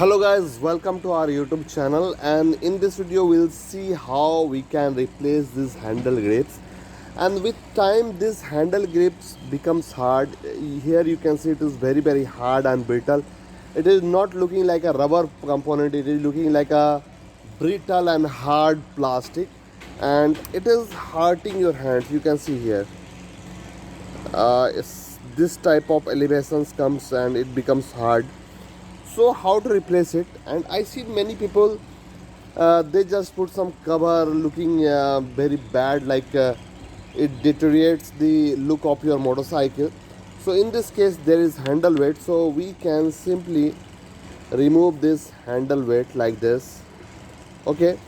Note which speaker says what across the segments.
Speaker 1: Hello guys, welcome to our YouTube channel, and in this video we'll see how we can replace these handle grips. And with time this handle grips becomes hard. Here you can see it is very hard and brittle. It is not looking like a rubber component, it is looking like a brittle and hard plastic, and it is hurting your hands. You can see here this type of elevations comes and it becomes hard. So how to replace it? And I see many people, they just put some cover looking very bad, like it deteriorates the look of your motorcycle. So in this case there is handle weight, so we can simply remove this handle weight like this. Okay,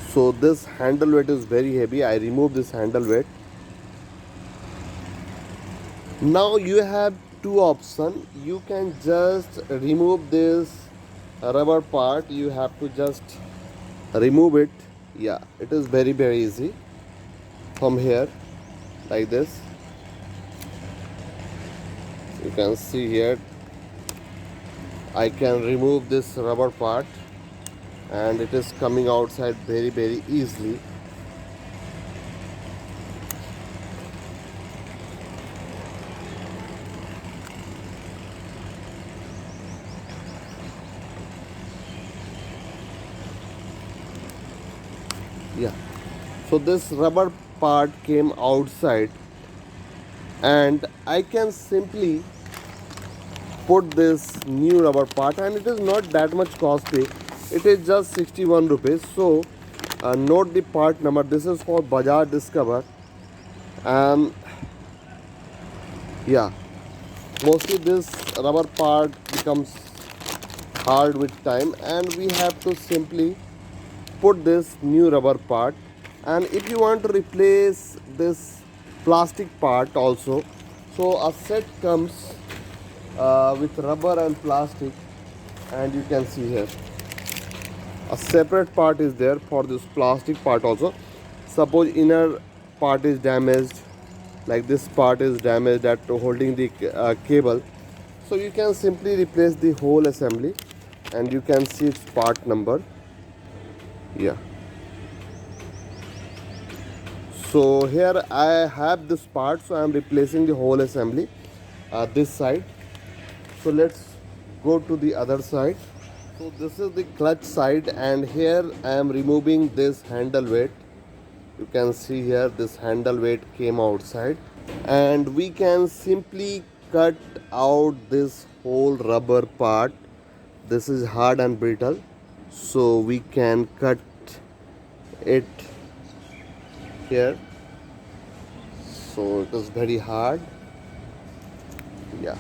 Speaker 1: so this handle weight is very heavy. I remove this handle weight. Now you have two options. You can just remove this rubber part. You have to just remove it. Yeah, it is very easy from here, like this. You can see here I can remove this rubber part, and it is coming outside very easily. Yeah, so this rubber part came outside, and I can simply put this new rubber part, and it is not that much costly. It is just 61 rupees. So note the part number. This is for Bajaj Discover, and yeah, mostly this rubber part becomes hard with time, and we have to simply put this new rubber part. And if you want to replace this plastic part also, so a set comes with rubber and plastic, and you can see here a separate part is there for this plastic part also. Suppose inner part is damaged, like this part is damaged at holding the cable, so you can simply replace the whole assembly, and you can see its part number. Yeah, so here I have this part, so I am replacing the whole assembly this side. So let's go to the other side. So this is the clutch side, and here I am removing this handle weight. You can see here this handle weight came outside, and we can simply cut out this whole rubber part. This is hard and brittle, so we can cut it here. So it is very hard. Yeah,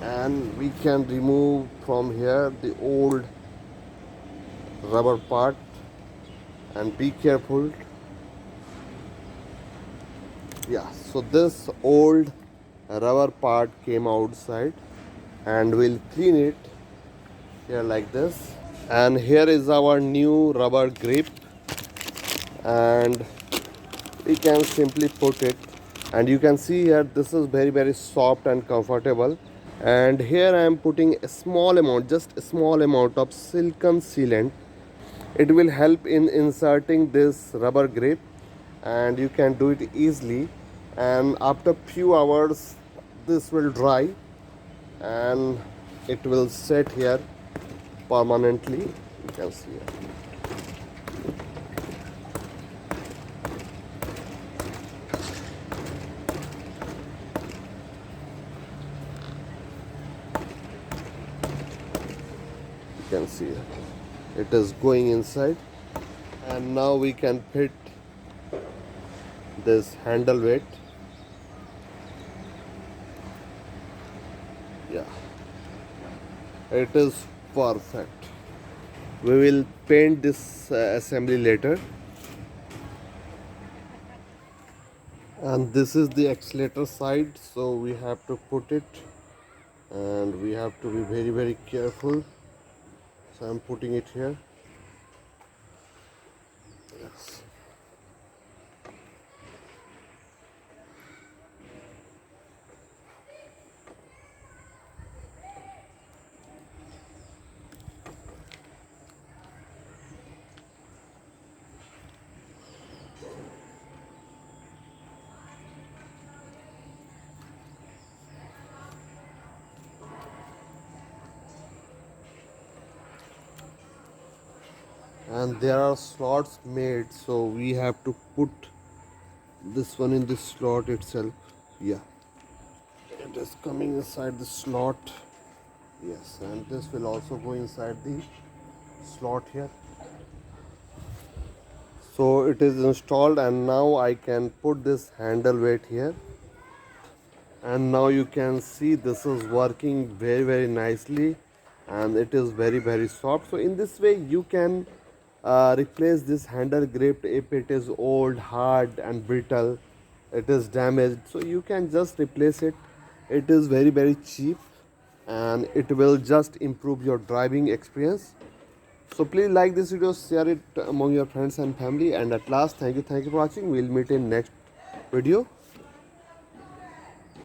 Speaker 1: and we can remove from here the old rubber part, and be careful. Yeah, so this old rubber part came outside, and we'll clean it here like this. And here is our new rubber grip, and we can simply put it, and you can see here this is very soft and comfortable. And here I am putting a small amount, just a small amount of silicone sealant. It will help in inserting this rubber grip, and you can do it easily. And after few hours this will dry, and it will set here permanently. You can see it. You can see it is going inside, and now we can fit this handle weight. Yeah, it is perfect. We will paint this assembly later. And this is the accelerator side, so we have to put it, and we have to be very careful. So I'm putting it here. Yes. and there are slots made, so we have to put this one in this slot itself. Yeah, it is coming inside the slot. Yes, and this will also go inside the slot here. So it is installed, and now I can put this handle weight here, and now you can see this is working very nicely, and it is very soft. So in this way you can replace this handle grip if it is old, hard and brittle, it is damaged, so you can just replace it. It is very cheap, and it will just improve your driving experience. So please like this video, share it among your friends and family, and at last, thank you for watching. We'll meet in next video.